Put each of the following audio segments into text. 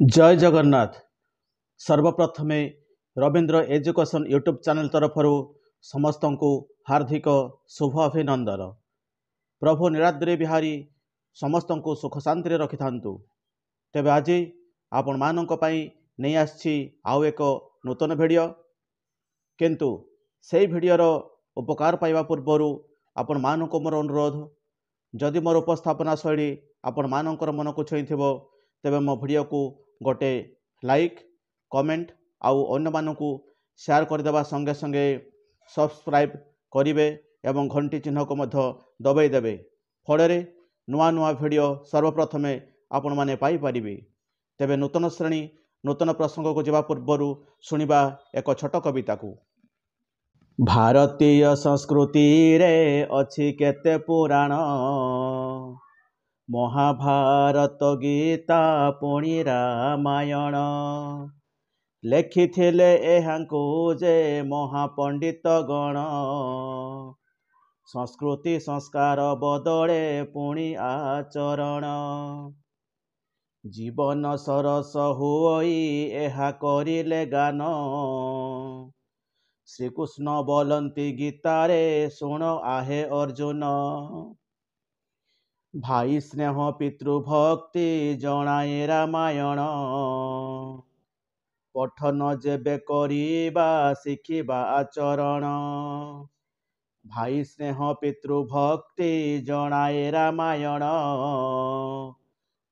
जय जगन्नाथ। सर्वप्रथमे Ravindra education YouTube channel तरफ समस्त को हार्दिक शुभ अभिनंदन। प्रभु निराद्री बिहारी समस्त को सुख शांति रखि थांतु। तेबे आज आपण मानक पई नहीं आछि आउ एक नूतन वीडियो, किंतु से वीडियोर उपकार पाइबा पूर्वर आपण मानक मोर अनुरोध, जदि मोर उपस्थापना शैली आपण मानकर मन को छुई थिबो तेबे मो वीडियो को गोटे लाइक कमेंट आउ अन्य मानकु शेयर करदेवा संगे संगे सब्सक्राइब करिवे एवं घंटी चिन्ह को मध्य दबाई देवे। फଳରେ नुआ नुआ वीडियो सर्वप्रथमे आपण माने पाई परिबे। तेबे नूतन श्रेणी नूतन प्रसंग को जवा पूर्वर सुनिबा एक छोट कविता को। भारतीय संस्कृति रे अछि केते पुराण, महाभारत गीता पुणी रामायण। लेखिथिले एहांकु जे महापंडित गण, संस्कृति संस्कार बदले पुणी आचरण। जीवन सरस होई एहा करिले गान, श्रीकृष्ण बोलंती गीतारे सुण आहे अर्जुन। भाई स्नेह पितृभक्ति जणाए रामायण, पठन जेबे करिबा शिखिबा आचरण। भाई स्नेह पितृभक्ति जणाए रामायण,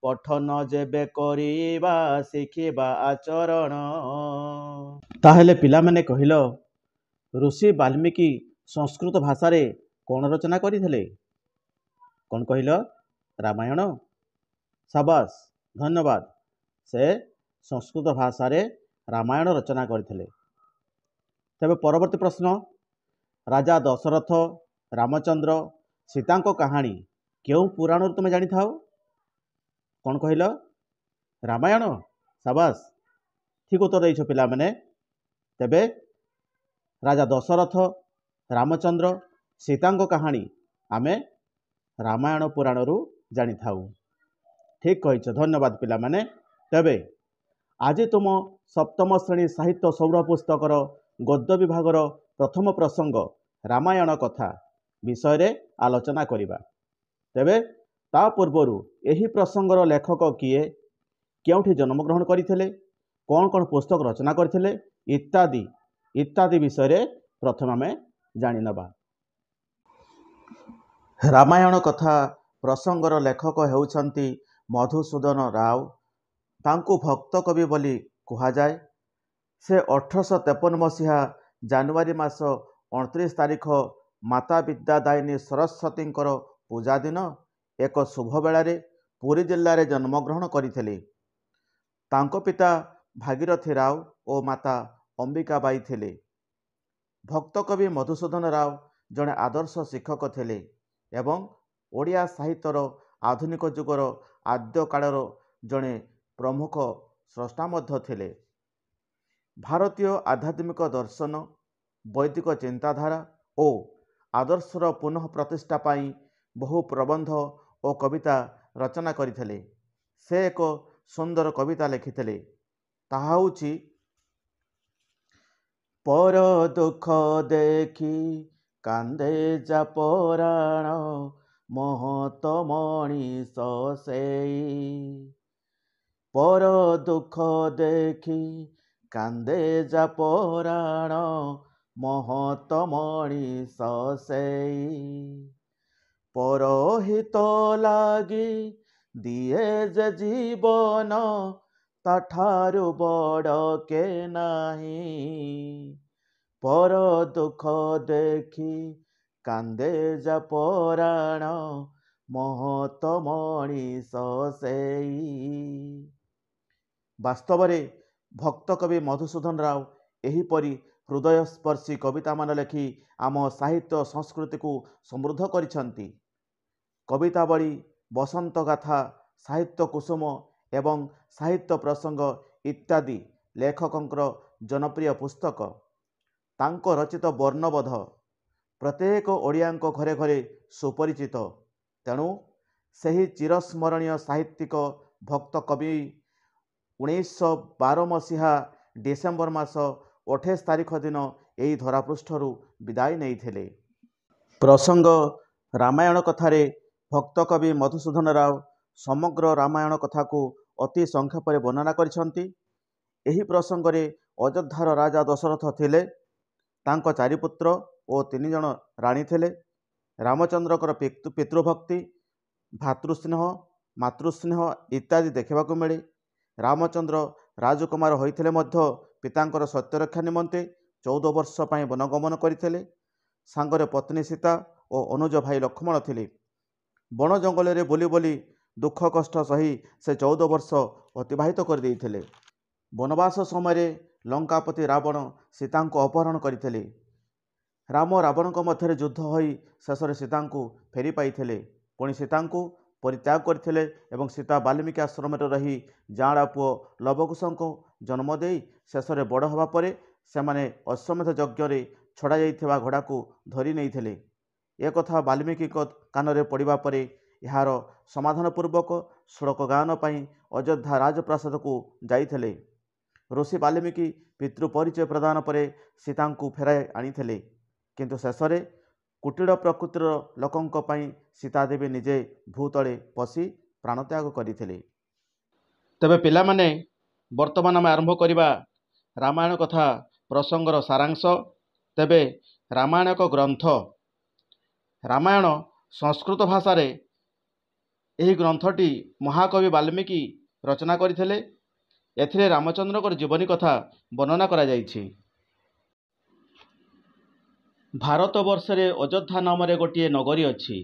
पठन जेबे करिबा शिखिबा आचरण। ताहेले पिला माने कहिलो, ऋषि वाल्मीकि संस्कृत भाषा रे कोन रचना करिथिले? कौन कहल? रामायण। शाबाश, धन्यवाद। से संस्कृत भाषा रे रामायण रचना करथिले। तबे परवर्ती प्रश्न, राजा दशरथ रामचंद्र सीता को कहानी क्यों पुराण तुम जानी थाओ? कौन कहल? रामायण। शाबाश, ठीक उत्तर दैछ पिला माने। तबे राजा दशरथ रामचंद्र सीता को कहानी आमे रामायण पुराण रु जानी थाउ। ठीक कहिछ, धन्यवाद पिला माने। तबे आज तुम सप्तम श्रेणी साहित्य सौरभ पुस्तकर गद्य विभागर प्रथम प्रसंग रामायण कथा विषय रे आलोचना करिबा। तबे ता पूर्वरु एही प्रसंगर लेखक किए, केउठी जन्मग्रहण करथिले, कौन कौन पुस्तक रचना करथिले इत्यादि इत्यादि विषय रे प्रथम आमे जानि नबा। रामायण कथा प्रसंगर लेखक हेउछंती मधुसूदन राव। तांकु भक्त कवि बोली कुहा जाए। से 1853 मसीहा जानुआरी मास 29 तारिख माता विद्यादायिनी सरस्वती पूजा दिन एक शुभ बेलारे पुरी जिल्ला रे जन्मग्रहण करथिले। तांको पिता भागीरथी राव और माता अंबिका बाई थिले। भक्त कवि मधुसूदन राव जड़े आदर्श शिक्षक थिले एवं ओडिया साहित्यर आधुनिक जुगर आद्य कालर जड़े प्रमुख स्रष्टा मध्य थिले। भारतीय आध्यात्मिक दर्शन, वैदिक चिंताधारा और आदर्शर पुनः प्रतिष्ठा पाई बहु प्रबंध और कविता रचना करथिले। से एक सुंदर कविता लिखिथिले, ताहा होछि, पर दुख देखी कांदे जा पराण, महत मणिष सेई। पर दुख देखी कांदे जा पराण, महत मणिष सेई। परहित लागी दिए जे जीवन, ताठारु बड़ के नाही। पर दुख देखी कांदे जा पराण, महत मणिष सेई। वास्तव में भक्त कवि मधुसूदन राव एहीपरि हृदयस्पर्शी कविता मान लेखि आम साहित्य संस्कृति को समृद्ध करिसंती। कवितावली, बसंत गाथा, साहित्य कुसुम एवं साहित्य प्रसंग इत्यादि लेखकंकर जनप्रिय पुस्तक। तांको रचित वर्णबोध प्रत्येक ओडियांक घरे घरे सुपरिचित। तेणु सही चिरस्मरणीय साहित्यिक भक्त कवि 1912 ମସିହା ଡିସେମ୍ବର ମାସ 28 ତାରିଖ ଦିନ ଏହି ଧରାପୃଷ୍ଠରୁ ବିଦାୟ ନେଇଥିଲେ। ପ୍ରସଙ୍ଗ ରାମାୟଣ କଥାରେ ଭକ୍ତ କବି ମଧୁସୂଦନ ରାଓ ସମଗ୍ର ରାମାୟଣ କଥାକୁ ଅତି ସଂକ୍ଷେପରେ ବର୍ଣ୍ଣନା କରିଛନ୍ତି। ଏହି ପ୍ରସଙ୍ଗରେ ଅଯୋଧ୍ୟାର ରାଜା ଦଶରଥ ଥିଲେ। ତାଙ୍କ 4 ପୁତ୍ର ଓ 3 ଜଣ ରାଣୀ ଥିଲେ। ରାମଚନ୍ଦ୍ରଙ୍କର ପିତୃଭକ୍ତି, ଭାତୃସ୍ନେହ, ମାତୃସ୍ନେହ ଇତ୍ୟାଦି ଦେଖିବାକୁ ମିଳେ। ରାମଚନ୍ଦ୍ର ରାଜକୁମାର ହୋଇଥିଲେ ମଧ୍ୟ ପିତାଙ୍କର ସତ୍ୟରକ୍ଷା ନିମନ୍ତେ 14 ବର୍ଷ ପାଇଁ ବନଗମନ କରିଥିଲେ। ସାଙ୍ଗରେ ପତ୍ନୀ ସୀତା ଓ ଅନୁଜ ଭାଇ ଲକ୍ଷ୍ମଣ ଥିଲେ। ବଣ ଜଙ୍ଗଲରେ ବୁଲି ବୁଲି ଦୁଃଖ କଷ୍ଟ ସହି ସେ 14 ବର୍ଷ ଅତିବାହିତ କରିଦେଇଥିଲେ। ବନବାସ ସମୟରେ ଲଙ୍କାପତି ରାବଣ ସୀତାଙ୍କୁ ଅପହରଣ କରିଥିଲେ। ରାମ ରାବଣଙ୍କ ମଧ୍ୟରେ ଯୁଦ୍ଧ ହୋଇ ଶେଷରେ ସୀତାଙ୍କୁ ଫେରି ପାଇଥିଲେ। ପୁଣି ସୀତାଙ୍କୁ ପରିତ୍ୟାଗ କରିଥିଲେ ଏବଂ ସୀତା ବାଲ୍ମୀକି ଆଶ୍ରମରେ ରହି ଯାଆଁଳା ପୁଅ ଲବକୁଶଙ୍କୁ ଜନ୍ମ ଦେଇ ଶେଷରେ ବଡ଼ ହେବା ପରେ ସେମାନେ ଅଶ୍ୱମେଧ ଯଜ୍ଞରେ ଛଡ଼ାଯାଇଥିବା ଘୋଡ଼ାକୁ ଧରି ନେଇଥିଲେ। ଏକଥା ବାଲ୍ମୀକିଙ୍କ କାନରେ ପଡ଼ିବା ପରେ ଏହାର ସମାଧାନ ପୂର୍ବକ ଶ୍ଳୋକ ଗାୟନ ପାଇଁ ଅଯୋଧ୍ୟା ରାଜପ୍ରାସାଦକୁ ଯାଇଥିଲେ। ଋଷି ବାଲ୍ମୀକି ପିତୃ ପରିଚୟ ପ୍ରଦାନ ପରେ ସୀତାଙ୍କୁ ଫେରାଇ ଆଣିଥିଲେ। କିନ୍ତୁ ଶେଷରେ କୁଟିଳ ପ୍ରକୃତିର ଲୋକଙ୍କ ପାଇଁ ସୀତାଦେବୀ ନିଜେ ଭୂତଳେ ପଶି ପ୍ରାଣତ୍ୟାଗ କରିଥିଲେ। ତେବେ ପିଲାମାନେ, ବର୍ତ୍ତମାନ ଆମେ ଆରମ୍ଭ କରିବା ରାମାୟଣ କଥା ପ୍ରସଙ୍ଗର ସାରାଂଶ। ତେବେ ରାମାୟଣ ଏକ ଗ୍ରନ୍ଥ। ରାମାୟଣ ସଂସ୍କୃତ ଭାଷାରେ ଏହି ଗ୍ରନ୍ଥଟି ମହାକବି ବାଲ୍ମୀକି ରଚନା କରିଥିଲେ। ଏଥିରେ ରାମଚନ୍ଦ୍ରଙ୍କର ଜୀବନୀ କଥା ବର୍ଣ୍ଣନା କରାଯାଇଛି। ଭାରତବର୍ଷରେ ଅଯୋଧ୍ୟା ନାମରେ ଗୋଟିଏ ନଗରୀ ଅଛି।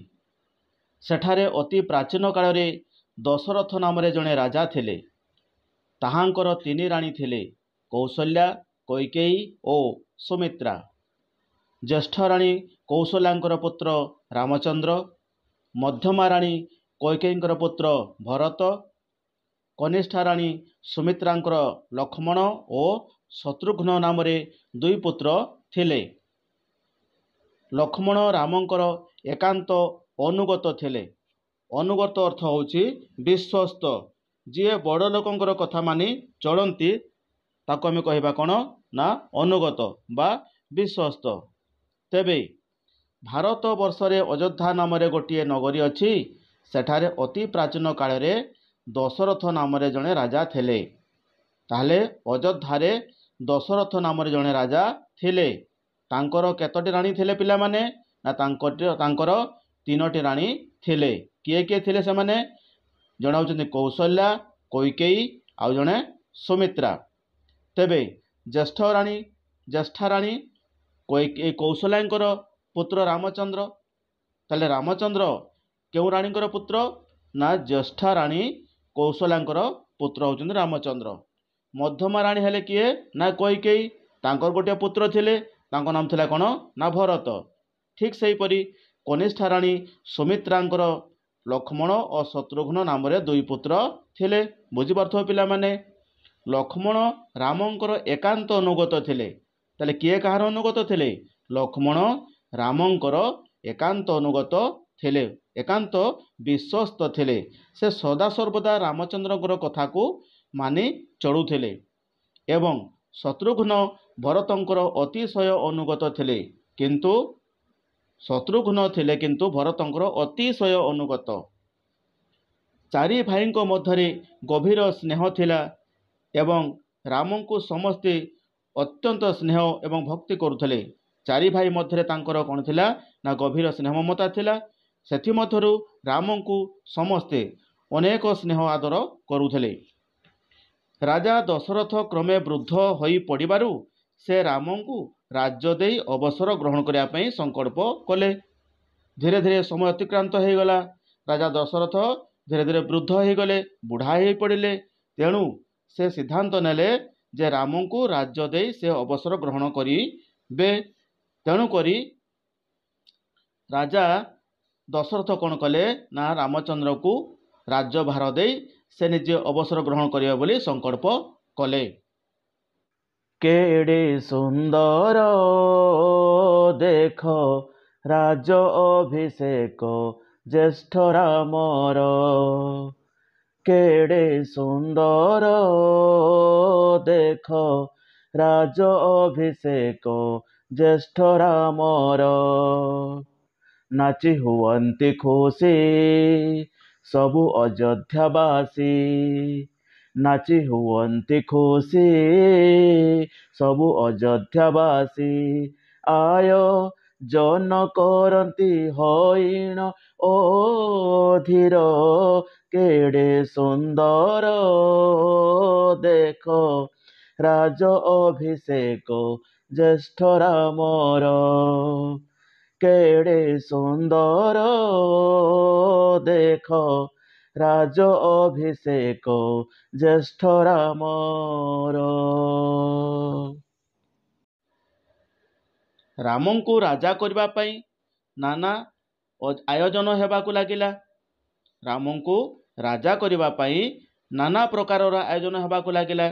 ସେଠାରେ ଅତି ପ୍ରାଚୀନ କାଳରେ ଦଶରଥ ନାମରେ ଜଣେ ରାଜା ଥିଲେ। ତାହାଙ୍କର 3 ରାଣୀ ଥିଲେ, କୌଶଲ୍ୟା, କୈକେୟୀ ଓ ସୁମିତ୍ରା। ଜ୍ୟେଷ୍ଠ ରାଣୀ କୌଶଲ୍ୟାଙ୍କର ପୁତ୍ର ରାମଚନ୍ଦ୍ର, ମଧ୍ୟମା ରାଣୀ କୈକେୟୀଙ୍କର ପୁତ୍ର ଭରତ, କନିଷ୍ଠା ରାଣୀ ସୁମିତ୍ରାଙ୍କର ଲକ୍ଷ୍ମଣ ଓ ଶତ୍ରୁଘ୍ନ ନାମରେ 2 ପୁତ୍ର ଥିଲେ। ଲକ୍ଷ୍ମଣ ରାମଙ୍କର ଏକାନ୍ତ ଅନୁଗତ ଥିଲେ। ଅନୁଗତ ଅର୍ଥ ହେଉଛି ବିଶ୍ୱସ୍ତ। ଯିଏ ବଡ଼ ଲୋକଙ୍କର କଥା ମାନି ଚଳନ୍ତି ତାକୁ ଆମେ କହିବା କ'ଣ ନା ଅନୁଗତ ବା ବିଶ୍ୱସ୍ତ। ତେବେ ଭାରତବର୍ଷରେ ଅଯୋଧ୍ୟା ନାମରେ ଗୋଟିଏ ନଗରୀ ଅଛି। ସେଠାରେ ଅତି ପ୍ରାଚୀନ କାଳରେ ଦଶରଥ ନାମରେ ଜଣେ ରାଜା ଥିଲେ। ତାହେଲେ ଅଯୋଧ୍ୟାରେ ଦଶରଥ ନାମରେ ଜଣେ ରାଜା ଥିଲେ। ତାଙ୍କର କେତୋଟି ରାଣୀ ଥିଲେ ପିଲାମାନେ? ନା ତାଙ୍କର 3ଟି ରାଣୀ ଥିଲେ। କିଏ କିଏ ଥିଲେ ସେମାନେ? ଜଣେ ହେଉଛନ୍ତି କୌଶଲ୍ୟା, କୈକେୟୀ ଆଉ ଜଣେ ସୁମିତ୍ରା। ତେବେ ଜ୍ୟେଷ୍ଠା ରାଣୀ କୌଶଲ୍ୟାଙ୍କର ପୁତ୍ର ରାମଚନ୍ଦ୍ର। ତାହେଲେ ରାମଚନ୍ଦ୍ର କେଉଁ ରାଣୀଙ୍କର ପୁତ୍ର? ନା ଜ୍ୟେଷ୍ଠା ରାଣୀ କୌଶଲ୍ୟାଙ୍କର ପୁତ୍ର ହେଉଛନ୍ତି ରାମଚନ୍ଦ୍ର। ମଧ୍ୟମା ରାଣୀ ହେଲେ କିଏ? ନା କୈକେୟୀ। ତାଙ୍କର ଗୋଟିଏ ପୁତ୍ର ଥିଲେ, ତାଙ୍କ ନାମ ଥିଲା କ'ଣ? ନା ଭରତ। ଠିକ୍ ସେହିପରି କନିଷ୍ଠା ରାଣୀ ସୁମିତ୍ରାଙ୍କର ଲକ୍ଷ୍ମଣ ଓ ଶତ୍ରୁଘ୍ନ ନାମରେ 2 ପୁତ୍ର ଥିଲେ। ବୁଝିପାରୁଥିବ ପିଲାମାନେ? ଲକ୍ଷ୍ମଣ ରାମଙ୍କର ଏକାନ୍ତ ଅନୁଗତ ଥିଲେ। ତାହେଲେ କିଏ କାହାର ଅନୁଗତ ଥିଲେ? ଲକ୍ଷ୍ମଣ ରାମଙ୍କର ଏକାନ୍ତ ଅନୁଗତ ଥିଲେ, ଏକାନ୍ତ ବିଶ୍ୱସ୍ତ ଥିଲେ। ସେ ସଦାସର୍ବଦା ରାମଚନ୍ଦ୍ରଙ୍କର କଥାକୁ ମାନି ଚଳୁଥିଲେ। ଏବଂ ଶତ୍ରୁଘ୍ନ ଭରତଙ୍କର ଅତିଶୟ ଅନୁଗତ ଥିଲେ। କିନ୍ତୁ ଭରତଙ୍କର ଅତିଶୟ ଅନୁଗତ। 4 ଭାଇଙ୍କ ମଧ୍ୟରେ ଗଭୀର ସ୍ନେହ ଥିଲା ଏବଂ ରାମଙ୍କୁ ସମସ୍ତେ ଅତ୍ୟନ୍ତ ସ୍ନେହ ଏବଂ ଭକ୍ତି କରୁଥିଲେ। 4 ଭାଇ ମଧ୍ୟରେ ତାଙ୍କର କ'ଣ ଥିଲା? ନା ଗଭୀର ସ୍ନେହ ମମତା ଥିଲା। ସେଥିମଧ୍ୟରୁ ରାମଙ୍କୁ ସମସ୍ତେ ଅନେକ ସ୍ନେହ ଆଦର କରୁଥିଲେ। ରାଜା ଦଶରଥ କ୍ରମେ ବୃଦ୍ଧ ହୋଇ ପଡ଼ିବାରୁ ସେ ରାମଙ୍କୁ ରାଜ୍ୟ ଦେଇ ଅବସର ଗ୍ରହଣ କରିବା ପାଇଁ ସଂକଳ୍ପ କଲେ। ଧୀରେ ଧୀରେ ସମୟ ଅତିକ୍ରାନ୍ତ ହୋଇଗଲା। ରାଜା ଦଶରଥ ଧୀରେ ଧୀରେ ବୃଦ୍ଧ ହୋଇଗଲେ, ବୁଢ଼ା ହୋଇ ପଡ଼ିଲେ। ତେଣୁ ସେ ସିଦ୍ଧାନ୍ତ ନେଲେ ଯେ ରାମଙ୍କୁ ରାଜ୍ୟ ଦେଇ ସେ ଅବସର ଗ୍ରହଣ କରିବେ। ତେଣୁକରି ରାଜା ଦଶରଥ କ'ଣ କଲେ? ନା ରାମଚନ୍ଦ୍ରକୁ ରାଜ୍ୟଭାର ଦେଇ ସେ ନିଜେ ଅବସର ଗ୍ରହଣ କରିବେ ବୋଲି ସଂକଳ୍ପ କଲେ। କେଡ଼େ ସୁନ୍ଦର ଦେଖ ରାଜ ଅଭିଷେକ ଜ୍ୟେଷ୍ଠ ରାମର, କେଡ଼େ ସୁନ୍ଦର ଦେଖ ରାଜ ଅଭିଷେକ ଜ୍ୟେଷ୍ଠ ରାମର। ନାଚି ହୁଅନ୍ତି ଖୁସି ସବୁ ଅଯୋଧ୍ୟାବାସୀ, ନାଚି ହୁଅନ୍ତି ଖୁସି ସବୁ ଅଯୋଧ୍ୟାବାସୀ। ଆୟୋଜନ କରନ୍ତି ହଇଣ ଓ ଧୀର, କେଡ଼େ ସୁନ୍ଦର ଦେଖ ରାଜ ଅଭିଷେକ ଜ୍ୟେଷ୍ଠ ରାମର। କେଡ଼େ ସୁନ୍ଦର ଦେଖ ରାଜ ଅଭିଷେକ ଜ୍ୟେଷ୍ଠ ରାମର। ରାମଙ୍କୁ ରାଜା କରିବା ପାଇଁ ନାନା ଆୟୋଜନ ହେବାକୁ ଲାଗିଲା। ରାମଙ୍କୁ ରାଜା କରିବା ପାଇଁ ନାନା ପ୍ରକାରର ଆୟୋଜନ ହେବାକୁ ଲାଗିଲା।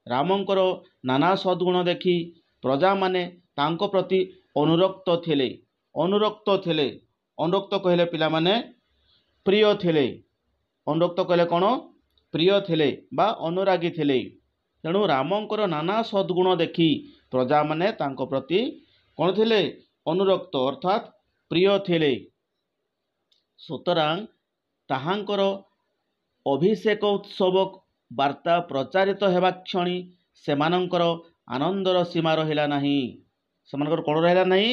ରାମଙ୍କର ନାନା ସଦ୍ଗୁଣ ଦେଖି ପ୍ରଜାମାନେ ତାଙ୍କ ପ୍ରତି ଅନୁରକ୍ତ ଥିଲେ। ଅନୁରକ୍ତ କହିଲେ ପିଲାମାନେ ପ୍ରିୟ ଥିଲେ। ଅନୁରକ୍ତ କହିଲେ କ'ଣ? ପ୍ରିୟ ଥିଲେ ବା ଅନୁରାଗୀ ଥିଲେ। ତେଣୁ ରାମଙ୍କର ନାନା ସଦ୍ଗୁଣ ଦେଖି ପ୍ରଜାମାନେ ତାଙ୍କ ପ୍ରତି କ'ଣ ଥିଲେ? ଅନୁରକ୍ତ ଅର୍ଥାତ୍ ପ୍ରିୟ ଥିଲେ। ସୁତରାଂ ତାହାଙ୍କର ଅଭିଷେକ ଉତ୍ସବ ବାର୍ତ୍ତା ପ୍ରଚାରିତ ହେବା କ୍ଷଣି ସେମାନଙ୍କର ଆନନ୍ଦର ସୀମା ରହିଲା ନାହିଁ। ସେମାନଙ୍କର କ'ଣ ରହିଲା ନାହିଁ?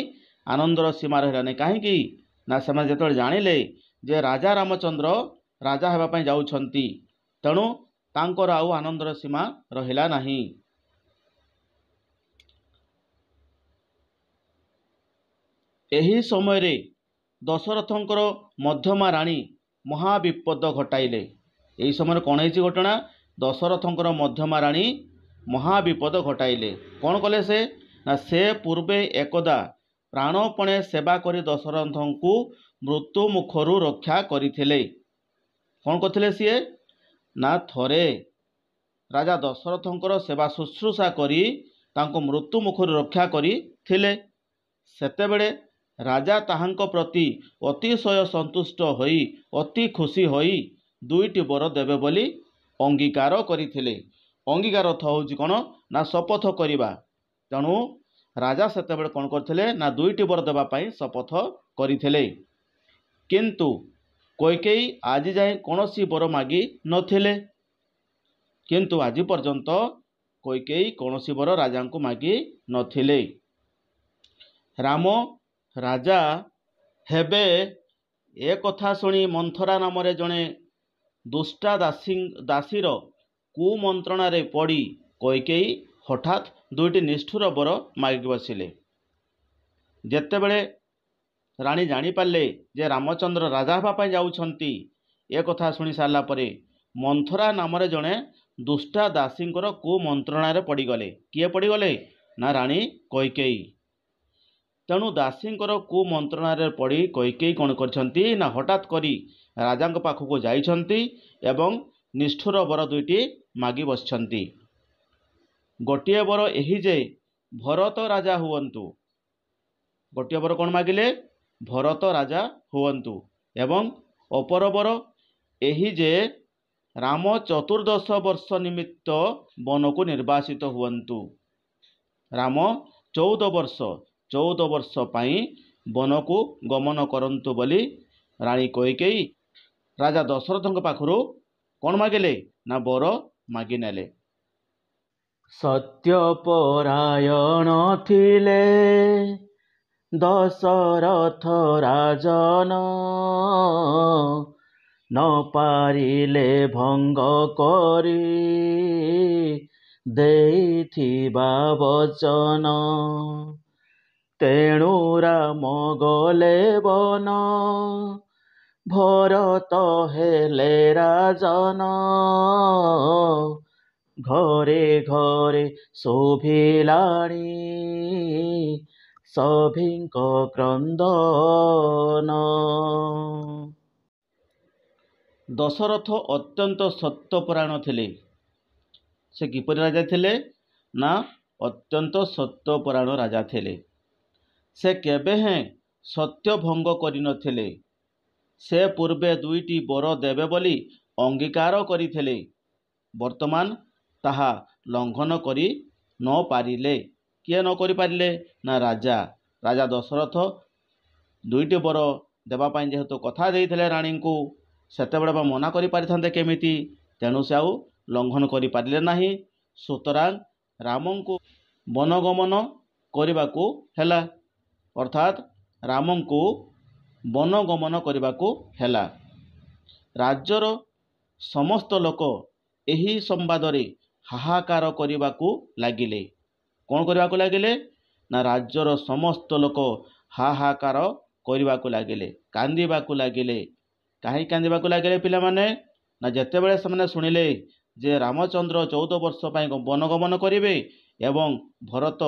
ଆନନ୍ଦର ସୀମା ରହିଲା ନାହିଁ। କାହିଁକି ନା ସେମାନେ ଯେତେବେଳେ ଜାଣିଲେ ଯେ ରାଜା ରାମଚନ୍ଦ୍ର ରାଜା ହେବା ପାଇଁ ଯାଉଛନ୍ତି, ତେଣୁ ତାଙ୍କର ଆଉ ଆନନ୍ଦର ସୀମା ରହିଲା ନାହିଁ। ଏହି ସମୟରେ ଦଶରଥଙ୍କର ମଧ୍ୟମା ରାଣୀ ମହାବିପଦ ଘଟାଇଲେ। ଏହି ସମୟରେ କ'ଣ ହେଇଛି ଘଟଣା? ଦଶରଥଙ୍କର ମଧ୍ୟମା ରାଣୀ ମହାବିପଦ ଘଟାଇଲେ। କ'ଣ କଲେ ସେ? ନା ସେ ପୂର୍ବେ ଏକଦା ପ୍ରାଣପଣେ ସେବା କରି ଦଶରଥଙ୍କୁ ମୃତ୍ୟୁ ମୁଖରୁ ରକ୍ଷା କରିଥିଲେ। କ'ଣ କରିଥିଲେ ସିଏ? ନା ଥରେ ରାଜା ଦଶରଥଙ୍କର ସେବା ଶୁଶ୍ରୂଷା କରି ତାଙ୍କୁ ମୃତ୍ୟୁ ମୁଖରୁ ରକ୍ଷା କରିଥିଲେ। ସେତେବେଳେ ରାଜା ତାହାଙ୍କ ପ୍ରତି ଅତିଶୟ ସନ୍ତୁଷ୍ଟ ହୋଇ ଅତି ଖୁସି ହୋଇ 2ଟି ବର ଦେବେ ବୋଲି ଅଙ୍ଗୀକାର କରିଥିଲେ। ଅଙ୍ଗୀକାର ଅର୍ଥ ହେଉଛି କ'ଣ? ନା ଶପଥ କରିବା। ତେଣୁ ରାଜା ସେତେବେଳେ କ'ଣ କରିଥିଲେ? ନା 2ଟି ବର ଦେବା ପାଇଁ ଶପଥ କରିଥିଲେ। କିନ୍ତୁ କୈକେୟୀ ଆଜି ଯାଏଁ କୌଣସି ବର ମାଗି ନଥିଲେ। କିନ୍ତୁ ଆଜି ପର୍ଯ୍ୟନ୍ତ କୈକେୟୀ କୌଣସି ବର ରାଜାଙ୍କୁ ମାଗି ନଥିଲେ। ରାମ ରାଜା ହେବେ ଏ କଥା ଶୁଣି ମନ୍ଥରା ନାମରେ ଜଣେ ଦୁଷ୍ଟା ଦାସୀର କୁମନ୍ତ୍ରଣାରେ ପଡ଼ି କୈକେୟୀ ହଠାତ୍ 2ଟି ନିଷ୍ଠୁର ବର ମାଗି ବସିଲେ। ଯେତେବେଳେ ରାଣୀ ଜାଣିପାରିଲେ ଯେ ରାମଚନ୍ଦ୍ର ରାଜା ହେବା ପାଇଁ ଯାଉଛନ୍ତି, ଏ କଥା ଶୁଣି ସାରିଲା ପରେ ମନ୍ଥରା ନାମରେ ଜଣେ ଦୁଷ୍ଟା ଦାସୀଙ୍କର କୁମନ୍ତ୍ରଣାରେ ପଡ଼ିଗଲେ। କିଏ ପଡ଼ିଗଲେ? ନା ରାଣୀ କୈକେୟୀ। ତେଣୁ ଦାସୀଙ୍କର କୁମନ୍ତ୍ରଣାରେ ପଡ଼ି କୈକେୟୀ କ'ଣ କରିଛନ୍ତି? ନା ହଠାତ୍ କରି ରାଜାଙ୍କ ପାଖକୁ ଯାଇଛନ୍ତି ଏବଂ ନିଷ୍ଠୁର ବର 2ଟି ମାଗି ବସିଛନ୍ତି। ଗୋଟିଏ ବର ଏହି ଯେ ଭରତ ରାଜା ହୁଅନ୍ତୁ। ଗୋଟିଏ ବର କ'ଣ ମାଗିଲେ? ଭରତ ରାଜା ହୁଅନ୍ତୁ। ଏବଂ ଅପର ବର ଏହି ଯେ ରାମ 14 ବର୍ଷ ନିମିତ୍ତ ବନକୁ ନିର୍ବାସିତ ହୁଅନ୍ତୁ। ରାମ 14 ବର୍ଷ ପାଇଁ ବନକୁ ଗମନ କରନ୍ତୁ ବୋଲି ରାଣୀ କୈକେୟୀ ରାଜା ଦଶରଥଙ୍କ ପାଖରୁ କ'ଣ ମାଗିଲେ? ନା ବର ମାଗିନେଲେ। ସତ୍ୟପରାୟଣ ଥିଲେ ଦଶରଥ ରାଜନ, ନ ପାରିଲେ ଭଙ୍ଗ କରି ଦେଇଥିବା ବଚନ। ତେଣୁ ରାମ ଗଲେ ବନ, ଭରତ ହେଲେ ରାଜନ। ଘରେ ଘରେ ଶୋଭିଲାଣି ସଭିଙ୍କ କ୍ରନ୍ଦନ। ଦଶରଥ ଅତ୍ୟନ୍ତ ସତ୍ୟପରାୟଣ ଥିଲେ। ସେ କିପରି ରାଜା ଥିଲେ? ନା ଅତ୍ୟନ୍ତ ସତ୍ୟପରାୟଣ ରାଜା ଥିଲେ। ସେ କେବେ ହେଁ ସତ୍ୟ ଭଙ୍ଗ କରିନଥିଲେ। ସେ ପୂର୍ବେ 2ଟି ବର ଦେବେ ବୋଲି अंगीकार करथिले वर्तमान ताहा लंघन करि न पारिले। किए न करि पारिले ना राजा राजा दशरथ दुईटी बर देवाई जेहेतु कथा देइथिले रानी को सेतेबेले बा मना करि पारिथान्ते केमिति तेणु से आउ लंघन करि पारिले नाही। सुतरां रामन को वनगमन करबाकू हेला अर्थात रामन को वनगमन करबाकू हेला। राज्यर समस्त लोक एही संवाद रे हाहाकार करबाकू लागिले। कौन करबाकू लागिले ना राज्यर समस्त लोक हाहाकार करबाकू लागिले कांदीबाकू लागिले। काहे कांदीबाकू लागिले पिला माने ना जेतेबेले से शुणिले जे रामचंद्र 14 वर्ष पई वनगमन करिवे एवं भरत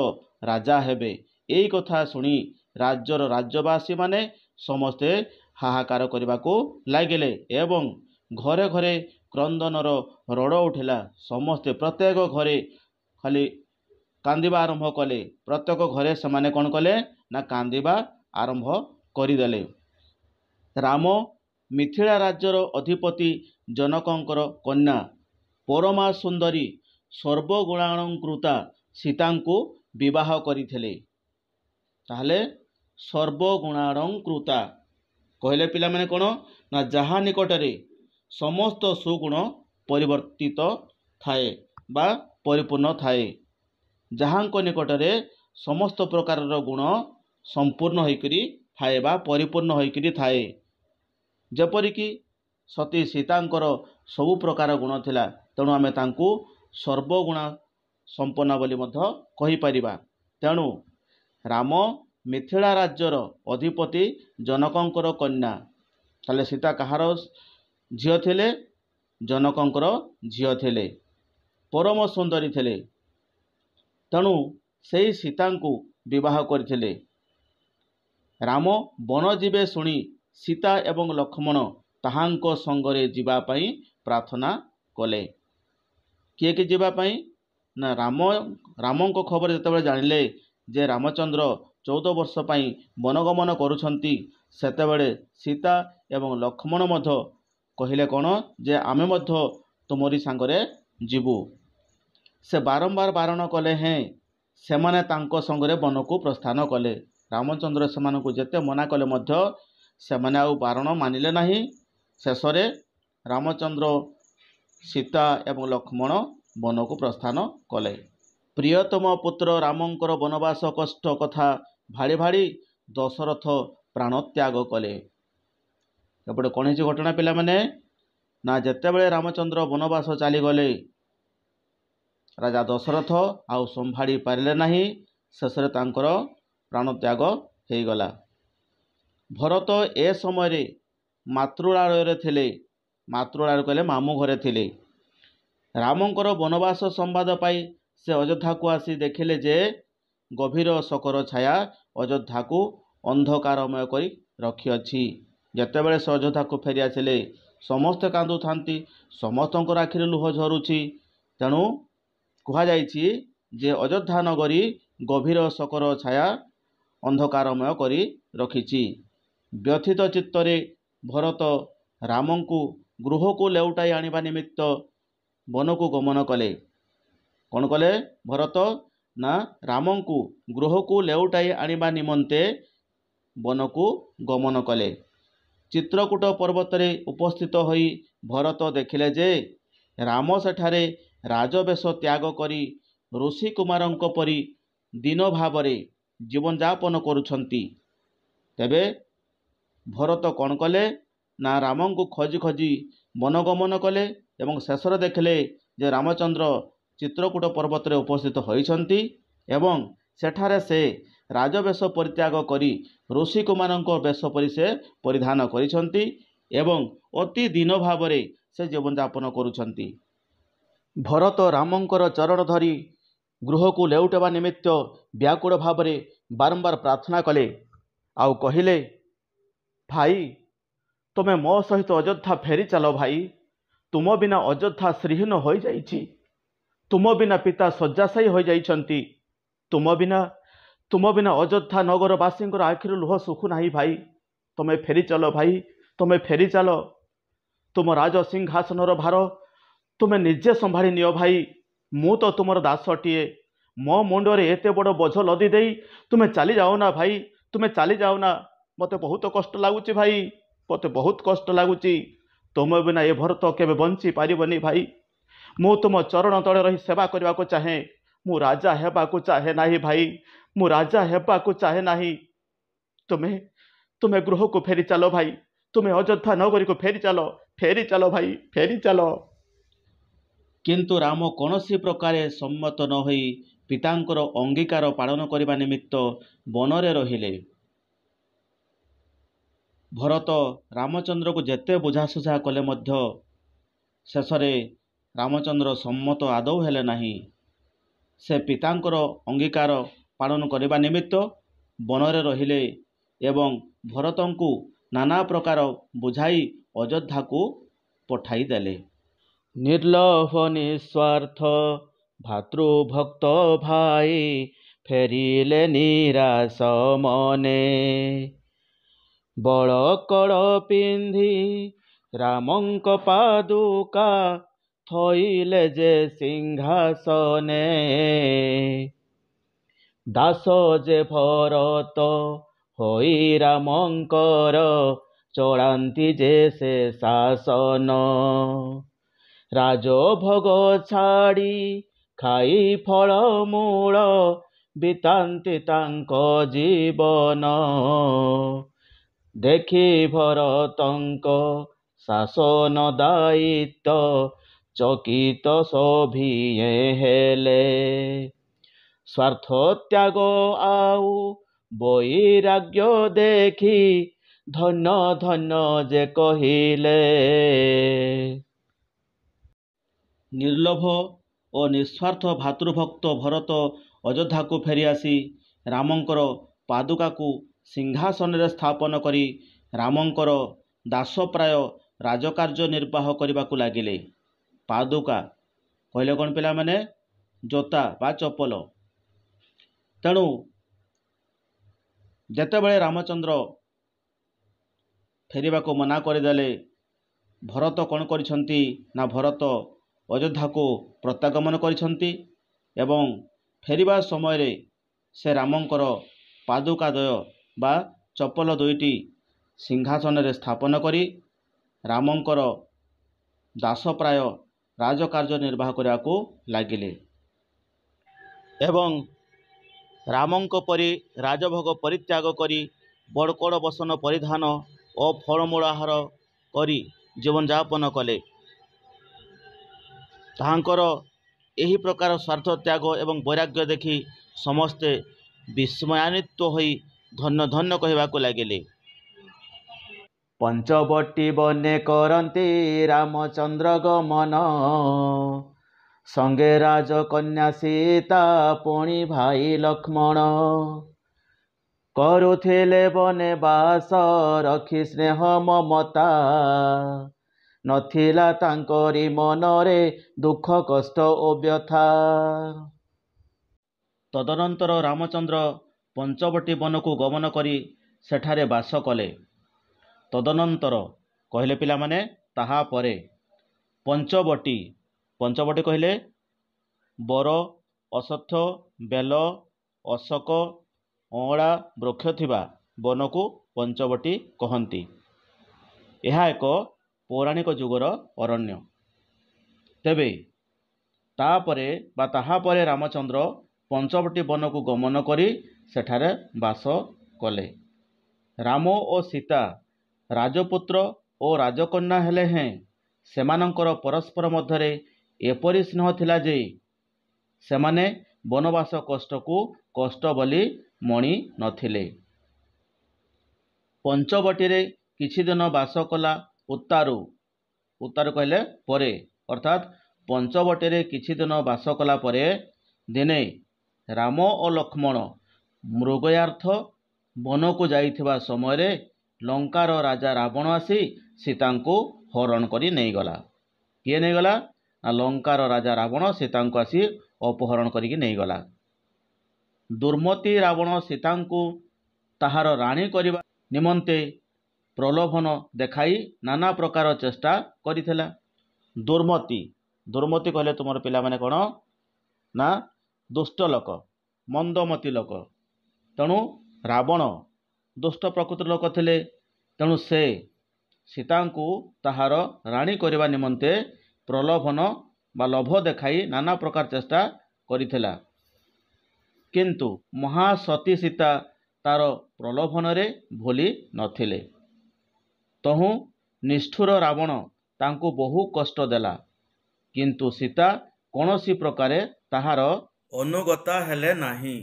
राजा हेबे एई कथा शुणी राज्यर राज्यवासी माने समस्ते हाहाकार करबाकू लागिले एवं घरे घरे क्रंदनर रड़ उठिला। समस्ते प्रत्येक घरे खाली कांदिबा आरंभ कले। प्रत्येक घरे से कौन कले ना कांदिबा आरंभ करदेले। राम मिथिला राज्यर अधिपति जनकंकर कन्या परमा सुंदरी सर्वगुणालंकृता सीता को विवाह करथिले। ताहले सर्वगुणालंकृता कहले पिला माने कोन ना जहा निकटरे समस्त सुगुण परिवर्तित थाए बा परिपूर्ण थाए। जहांको निकटरे समस्त प्रकार गुण संपूर्ण होइकरी थाए बा परिपूर्ण होइकरी थाए। जेपरिकी सती सीतांकर सबु प्रकार गुण थिला तेणु आमे तांकू सर्वगुण संपन्न बोली मध्य कहि परिबा। तेणु राम मिथिला राज्यर अधिपति जनकंकर कन्या। ताले सीता कहार झियो थिले जनकंकर झियो थिले परम सुंदरी थिले। तेणु सेई सीता को विवाह करथिले। राम वन जीवे शुणी सीता एवं लक्ष्मण ताहांको संगरे जीवा पई प्रार्थना कले। किए कि जीवा पई ना रामंको खबर जेतेबेले जानिले जे रामचंद्र 14 वर्ष पई वनगमन करुछंती सेतेबेले सीता एवं लक्ष्मण मध्य कहिले कोन जे आमे मध्य तुमरी सांगरे जीवु। से बारंबार बारण कले हैं सेमाने तांको संगरे वन को प्रस्थान कले। रामचंद्र सेमानकु जेते मना कले मध्य सेमाने आउ बारण मानिले नाही। शेषरे रामचंद्र सीता एवं लक्ष्मण वन को प्रस्थान कले। प्रियतम पुत्र रामंकर वनवास कष्ट कथा भाड़ी भाड़ी दशरथ प्राण त्याग कले। एपटे कौन घटना पिला माने ना जेतेबेले रामचंद्र वनवास चली गले राजा दशरथ आउ संभाड़ी पारिले नाही। शेषरे तांकर प्राण त्याग हो गला। भरत ए समय रे मातृलालय थिले। मातृलालय कहले मामू घरे थिले। रामंकर वनवास संवाद पाई से अयोध्या को आसी देखिले जे गभीर शोकर छाया अयोध्या को अंधकारमय करी रखी अछि। जेतेबेले से अयोध्या को फेरी आसिले समस्ते कांदु थांती समस्तंकर आखिरे लुह झरुछि। तेणु कहा जाइछि जे अयोध्या नगरी गभीर शोकर छाया अंधकारमय करी रखिछि। व्यथित चित्तरे भरत रामन को गृह को लेउटाई आनिबा निमित्त वन को गमन कले। कौन कले भरत ना रामन को गृह को लेउटाई आनिबा निमंते वन को गमन कले। चित्रकूट पर्वत रे उपस्थित होई भरत देखिले जे राम सेठारे राजवेश त्याग करी ऋषि कुमारंक परी दीन भावरे जीवन यापन करुछंती। तेबे भरत कौन कले ना रामन को खोजी खोजी वनगमन कले एवं शेषर देखले जे रामचंद्र चित्रकूट पर्वत रे उपस्थित होइछंती एवं सेठारे से राजवेश परित्याग करी ऋषि कुमारंक वेश परि से परिधान करिछंती एवं अति दीन भावरे से जीवन यापन करुछंती। भरत रामंकर चरण धरी गृह को लेउटवा निमित्त व्याकुल भावरे बारंबार प्रार्थना कले। आउ कहिले भाई तुमे मो सहित अयोध्या फेरी चलो। भाई तुम बिना अयोध्या श्रीहीन हो जाइछि। तुम बिना पिता शय्याशायी हो जाइछंती। तुम बिना अयोध्या नगरवासी आखिर लुह सुखु नाही। भाई तुमे फेरी चलो। भाई तुमे फेरी चलो। तुम राज सिंहासनर भार तुमे निजे संभाली नियो भाई। मु तो तुमर दासटीए, मो मुंडरे एते बड़ बोझ लदी देई तुमे चली जाओ ना भाई, तुमे चली जाओ ना। मते बहुत कष्ट लागुची भाई, मते बहुत कष्ट लागुची। तुम बिना ए भरत केबे बंची पारिबनी भाई। मु तुम चरण तले रही सेवा करने को चाहे, मु राजा हेबाकू चाहे नाही भाई, मु राजा हेबाकू चाहे नाही। तुम्हें तुम्हें गृह को फेरी चलो भाई, तुम्हें अयोध्या नगरी को फेरी चलो भाई, फेरी चलो। किंतु राम कौनसी प्रकार सम्मत न होई पितांकर अंगीकार पालन करने निमित्त बनरे रहिले। भरत रामचंद्र को जेते बुझासुझा कले मध्य शेषरे रामचंद्र सम्मत आदौ हेले नाही। से पितांकर अंगीकार पालन करने निमित्त बनरे रहिले एवं भरतंकु नाना प्रकार बुझाई अयोध्या को पठाई देले। निर्लोभ निस्वार्थ भातृभक्त भाई फेरिले निराश मने। बड़कड़ पिंधि रामंक पादुका थइले जे सिंहासने। दास जे भरत होई रामंकर चलांती जे से शासन। राजभोग छाड़ी खाई फल मूल बितांती तांको जीवन। देखी भरतंको शासन दायित्व चकित सभिए हेले। स्वार्थ त्याग आउ वैराग्य देखी धन्य धन्य जे कहिले। निर्लोभ और निस्वार्थ भातृभक्त भरत अयोध्या को फेरी आसी रामंकर पादुका को सिंहासन रे स्थापन करी रामंकर दास प्राय राजकार्य निर्वाह करने को लगिले। पादुका कहले कौन पिला माने जोता बा चपल। तेणु जेतेबेले रामचंद्र फेरिबा को मना करदेले भरत कौन करिसंती ना भरत अयोध्या को प्रत्यागमन करिसंती एवं फेरिबा समय रे से रामंकर पादुकादय बा चपल दुईटी सिंहासन रे स्थापन करी रामंकर दास प्राय राजकार्य निर्वाह करने को लगिले। एवं रामंक परी राजभोग परित्याग करी बड़कड़ बसन परिधान और फलमूल आहार करी जीवन यापन कले। ताहांकर एही प्रकार स्वार्थ त्याग एवं वैराग्य देखि समस्ते विस्मयान्वित होई धन्य धन्य कहवाको लगिले। पंचवटी बने करंती रामचंद्र गमन। संगे राजकन्या सीता पुणी भाई लक्ष्मण। करुथिले बने बास रखी स्नेह ममता। नथिला तांकरी मनरे दुख कष्ट ओ व्यथा। तदनंतर रामचंद्र पंचवटी वन को गमन करी सेठारे बास कले। तदनंतर कहले पिला माने ताहा परे पंचवटी पंचवटी कहले बर अश्वत्थ बेल अशोक अँला वृक्ष थिबा वन को पंचवटी कहंती। यह एक पौराणिक जुगर अरण्य। तेबे तापरे बा ताहा परे रामचंद्र पंचवटी वन को गमन करी सेठारे बास कले। राम और सीता राजपुत्र और राजकन्या हेले हैं सेमानंकर परस्पर मध्यरे एपरि स्नेह थिला जे सेमाने वनवास कष्ट को कष्ट बोली मणि नथिले। पंचवटी रे किछि दिन बास कला उत्तारु उत्तारु कहले परे अर्थात पंचवटी रे किछि दिन बास कला परे दिने राम और लक्ष्मण मृगयार्थ वन को जाइथिबा समय रे लंकार राजा रावण आसी सीता को हरण करी नहीं गला। किए नहीं गला ना लंकार राजा रावण सीता को आसी अपहरण करी नहीं गला। दुर्मति रावण सीता को ताहार राणी करने निमंते ପ୍ରଲୋଭନ ଦେଖାଇ ନାନା ପ୍ରକାର ଚେଷ୍ଟା କରିଥିଲା। ଦୁର୍ମତି ଦୁର୍ମତି କହିଲେ ତୁମର ପିଲାମାନେ କ'ଣ ନା ଦୁଷ୍ଟ ଲୋକ, ମନ୍ଦମତି ଲୋକ। ତେଣୁ ରାବଣ ଦୁଷ୍ଟ ପ୍ରକୃତିର ଲୋକ ଥିଲେ। ତେଣୁ ସେ ସୀତାଙ୍କୁ ତାହାର ରାଣୀ କରିବା ନିମନ୍ତେ ପ୍ରଲୋଭନ ବା ଲୋଭ ଦେଖାଇ ନାନା ପ୍ରକାର ଚେଷ୍ଟା କରିଥିଲା। କିନ୍ତୁ ମହାସତୀ ସୀତା ତାର ପ୍ରଲୋଭନରେ ଭୁଲି ନଥିଲେ। ତହୁଁ ନିଷ୍ଠୁର ରାବଣ ତାଙ୍କୁ ବହୁ କଷ୍ଟ ଦେଲା। କିନ୍ତୁ ସୀତା କୌଣସି ପ୍ରକାରେ ତାହାର ଅନୁଗତା ହେଲେ ନାହିଁ।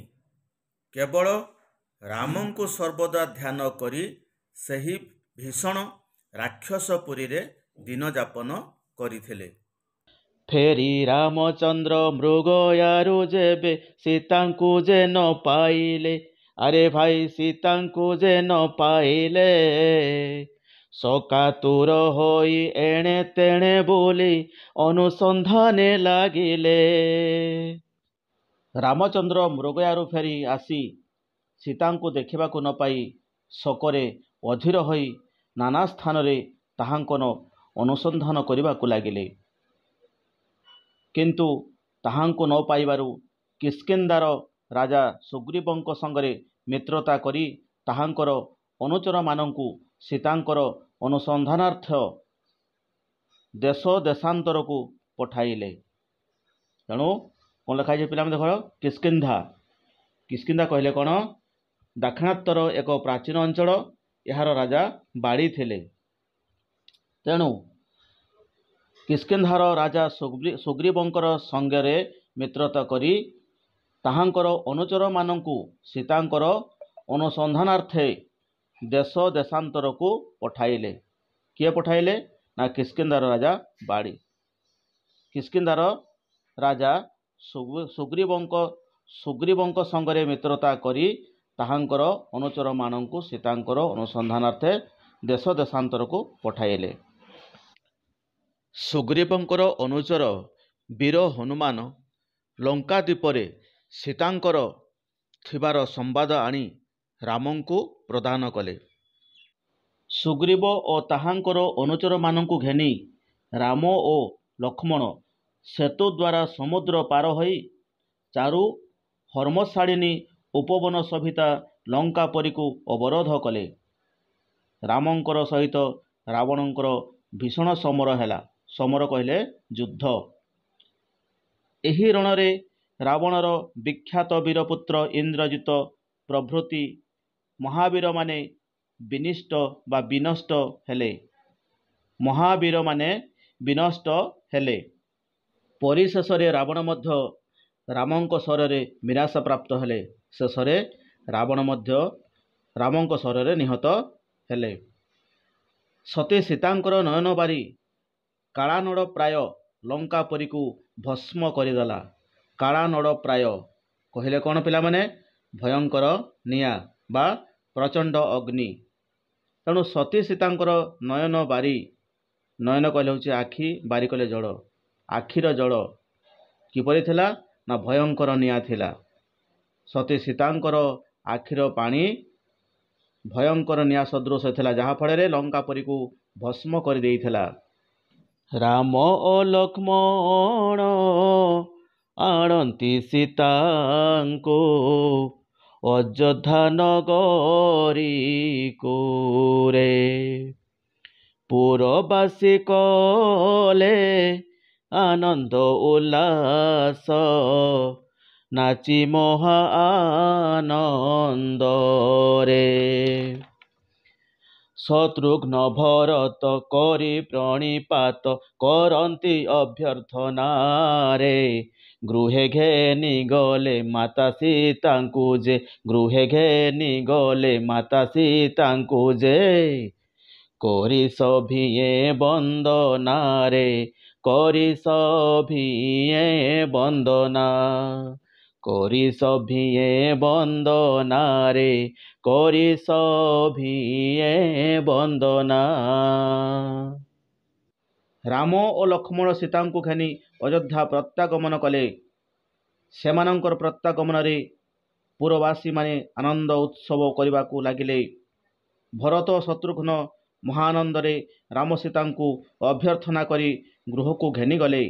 କେବଳ ରାମଙ୍କୁ ସର୍ବଦା ଧ୍ୟାନ କରି ସେହି ଭୀଷଣ ରାକ୍ଷସପୁରୀରେ ଦିନଯାପନ କରିଥିଲେ। ଫେରି ରାମଚନ୍ଦ୍ର ମୃଗୟାରୁ ଯେବେ ସୀତାଙ୍କୁ ଯେ ନ ପାଇଲେ, ଆରେ ଭାଇ ସୀତାଙ୍କୁ ଯେ ନ ପାଇଲେ, ଶୋକାତୁର ହୋଇ ଏଣେ ତେଣେ ବୁଲି ଅନୁସନ୍ଧାନେ ଲାଗିଲେ। ରାମଚନ୍ଦ୍ର ମୃଗୟାରୁ ଫେରି ଆସି ସୀତାଙ୍କୁ ଦେଖିବାକୁ ନ ପାଇ ଶୋକରେ ଅଧୀର ହୋଇ ନାନା ସ୍ଥାନରେ ତାହାଙ୍କର ଅନୁସନ୍ଧାନ କରିବାକୁ ଲାଗିଲେ। କିନ୍ତୁ ତାହାଙ୍କୁ ନ ପାଇବାରୁ କିଷ୍କିନ୍ଧାର ରାଜା ସୁଗ୍ରୀବଙ୍କ ସଙ୍ଗରେ ମିତ୍ରତା କରି ତାହାଙ୍କର ଅନୁଚରମାନଙ୍କୁ ସୀତାଙ୍କର ଅନୁସନ୍ଧାନାର୍ଥ ଦେଶ ଦେଶାନ୍ତରକୁ ପଠାଇଲେ। ତେଣୁ କ'ଣ ଲେଖା ହେଇଛି ପିଲାମାନେ ଦେଖ, କିଷ୍କିନ୍ଧା। କିଷ୍କିନ୍ଧା କହିଲେ କ'ଣ? ଦାକ୍ଷିଣାତ୍ୟର ଏକ ପ୍ରାଚୀନ ଅଞ୍ଚଳ। ଏହାର ରାଜା ବାଡ଼ି ଥିଲେ। ତେଣୁ କିଷ୍କିନ୍ଧାର ରାଜା ସୁଗ୍ରୀବଙ୍କର ସଙ୍ଗରେ ମିତ୍ରତା କରି ତାହାଙ୍କର ଅନୁଚରମାନଙ୍କୁ ସୀତାଙ୍କର ଅନୁସନ୍ଧାନାର୍ଥେ ଦେଶ ଦେଶାନ୍ତରକୁ ପଠାଇଲେ। କିଏ ପଠାଇଲେ? ନା କିଷ୍କିନ୍ଧାର ରାଜା ବାଡ଼ି। କିଷ୍କିନ୍ଧାର ରାଜା ସୁଗ୍ରୀବଙ୍କ ସଙ୍ଗରେ ମିତ୍ରତା କରି ତାହାଙ୍କର ଅନୁଚରମାନଙ୍କୁ ସୀତାଙ୍କର ଅନୁସନ୍ଧାନାର୍ଥେ ଦେଶ ଦେଶାନ୍ତରକୁ ପଠାଇଲେ। ସୁଗ୍ରୀବଙ୍କର ଅନୁଚର ବୀର ହନୁମାନ ଲଙ୍କାଦ୍ୱୀପରେ ସୀତାଙ୍କର ଥିବାର ସମ୍ବାଦ ଆଣି ରାମଙ୍କୁ ପ୍ରଦାନ କଲେ। ସୁଗ୍ରୀବ ଓ ତାହାଙ୍କର ଅନୁଚରମାନଙ୍କୁ ଘେନି ରାମ ଓ ଲକ୍ଷ୍ମଣ ସେତୁ ଦ୍ୱାରା ସମୁଦ୍ର ପାର ହୋଇ ଚାରୁ ହର୍ମଶାଳିନୀ ଉପବନ ସଭିତା ଲଙ୍କାପୁରୀକୁ ଅବରୋଧ କଲେ। ରାମଙ୍କର ସହିତ ରାବଣଙ୍କର ଭୀଷଣ ସମର ହେଲା। ସମର କହିଲେ ଯୁଦ୍ଧ। ଏହି ରଣରେ ରାବଣର ବିଖ୍ୟାତ ବୀରପୁତ୍ର ଇନ୍ଦ୍ରଜିତ ପ୍ରଭୃତି ମହାବୀରମାନେ ବିନିଷ୍ଟ ବା ବିନଷ୍ଟ ହେଲେ। ମହାବୀରମାନେ ବିନଷ୍ଟ ହେଲେ। ପରିଶେଷରେ ରାବଣ ମଧ୍ୟ ରାମଙ୍କ ଶରରେ ନିରାଶା ପ୍ରାପ୍ତ ହେଲେ। ଶେଷରେ ରାବଣ ମଧ୍ୟ ରାମଙ୍କ ଶରରେ ନିହତ ହେଲେ। ସତୀ ସୀତାଙ୍କର ନୟନବାରୀ କାଳାନଡ଼ ପ୍ରାୟ ଲଙ୍କାପୁରୀକୁ ଭସ୍ମ କରିଦେଲା। କାଳାନଡ଼ ପ୍ରାୟ କହିଲେ କ'ଣ ପିଲାମାନେ? ଭୟଙ୍କର ନିଆଁ ବା ପ୍ରଚଣ୍ଡ ଅଗ୍ନି। ତେଣୁ ସତୀ ସୀତାଙ୍କର ନୟନ ବାରି, ନୟନ କହିଲେ ହେଉଛି ଆଖି, ବାରି କହିଲେ ଜଳ। ଆଖିର ଜଳ କିପରି ଥିଲା? ନା ଭୟଙ୍କର ନିଆଁ ଥିଲା। ସତୀ ସୀତାଙ୍କର ଆଖିର ପାଣି ଭୟଙ୍କର ନିଆଁ ସଦୃଶ ଥିଲା, ଯାହାଫଳରେ ଲଙ୍କାପୁରୀକୁ ଭସ୍ମ କରିଦେଇଥିଲା। ରାମ ଓ ଲକ୍ଷ୍ମଣ ଆଣନ୍ତି ସୀତାଙ୍କୁ ଅଯୋଧ୍ୟା ନଗରୀକୁ ରେ। ପୁରବାସୀ କଲେ ଆନନ୍ଦ ଉଲ୍ଲାସ, ନାଚି ମହା ଆନନ୍ଦରେ। ଶତ୍ରୁଘ୍ନ ଭରତ କରି ପ୍ରଣିପାତ କରନ୍ତି ଅଭ୍ୟର୍ଥନାରେ। ଗୃହେ ଘେନି ଗଲେ ମାତା ସୀତାଙ୍କୁ ଯେ, ଗୃହେ ଘେନି ଗଲେ ମାତା ସୀତାଙ୍କୁ ଯେ। କରି ସଭିଏ ବନ୍ଦନାରେ, କରି ସଭିଏ ବନ୍ଦନା, କରି ସଭିଏ ବନ୍ଦନାରେ, କରି ସଭିଏ ବନ୍ଦନା। ରାମ ଓ ଲକ୍ଷ୍ମଣ ସୀତାଙ୍କୁ ଘେନି ଅଯୋଧ୍ୟା ପ୍ରତ୍ୟାଗମନ କଲେ। ସେମାନଙ୍କର ପ୍ରତ୍ୟାଗମନରେ ପୁରବାସୀମାନେ ଆନନ୍ଦ ଉତ୍ସବ କରିବାକୁ ଲାଗିଲେ। ଭରତ ଓ ଶତ୍ରୁଘ୍ନ महानंदरे राम सीता को अभ्यर्थना करी गृह को घेनीगले।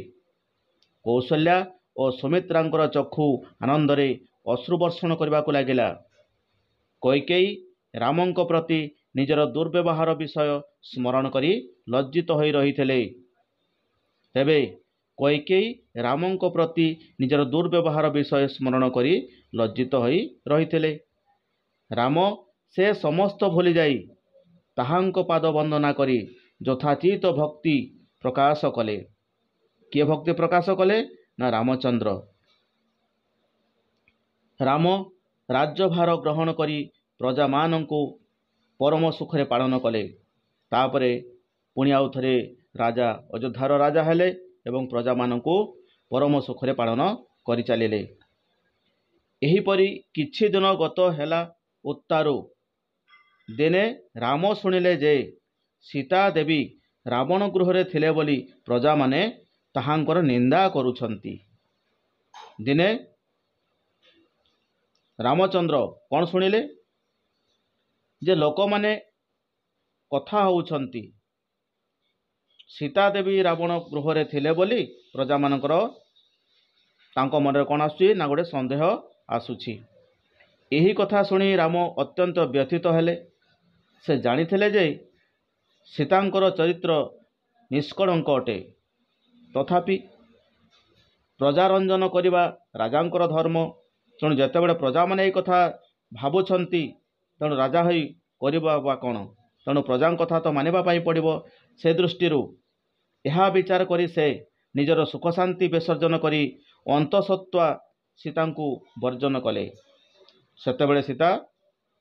कौशल्या और सुमित्रांकर चक्षु आनंदरे अश्रुवर्षण करने को लगिला। कैकेयी रामंक प्रति निजर दुर्व्यवहार विषय स्मरण करी लज्जित हो रही थे। तेबे कैकेयी रामंक प्रति निजर दुर्व्यवहार विषय स्मरण करी लज्जित हो रही थे। राम से समस्त भूली जाई ताहांक पाद वंदना करी यथाचित भक्ति प्रकाश कले। किए भक्ति प्रकाश कले ना रामचंद्र। राम राज्यभार ग्रहण करी प्रजा मानंकु परम सुखरे पालन कले। तापरे पुणी आउ थरे राजा अयोध्यार राजा हेले एवं प्रजा मानंकु परम सुखरे पालन करि चलिले। एहीपरि किछि दिन गत हेला उत्तारु दिने राम शुणिले जे सीता देवी रावण गृह थिले बोली प्रजा माने ताहांकर निंदा करुछंती। दिने रामचंद्र कौन शुणिले जे लोक माने कथा होउछंती सीता देवी रावण गृह थिले बोली प्रजा मानकर तांको मन कौन आसुची ना गोटे संदेह आसुची। यही कथा शुणी राम अत्यंत व्यथित हेले। से जानिथिले जे सीतांकर चरित्र निष्कलंक अटे। तथापि प्रजारंजन करिबा राजांकर धर्म। तेणु जेतेबेले प्रजा माने कथा भावुछंती तेणु राजा होई करिबा बा कोन। तेणु प्रजा कथा तो मानिबा पाई पड़िबो। से दृष्टि यह विचार करी से निजर सुख शांति विसर्जन करी अंतसत्त्वा सीता को वर्जन कले। सेतेबेले सीता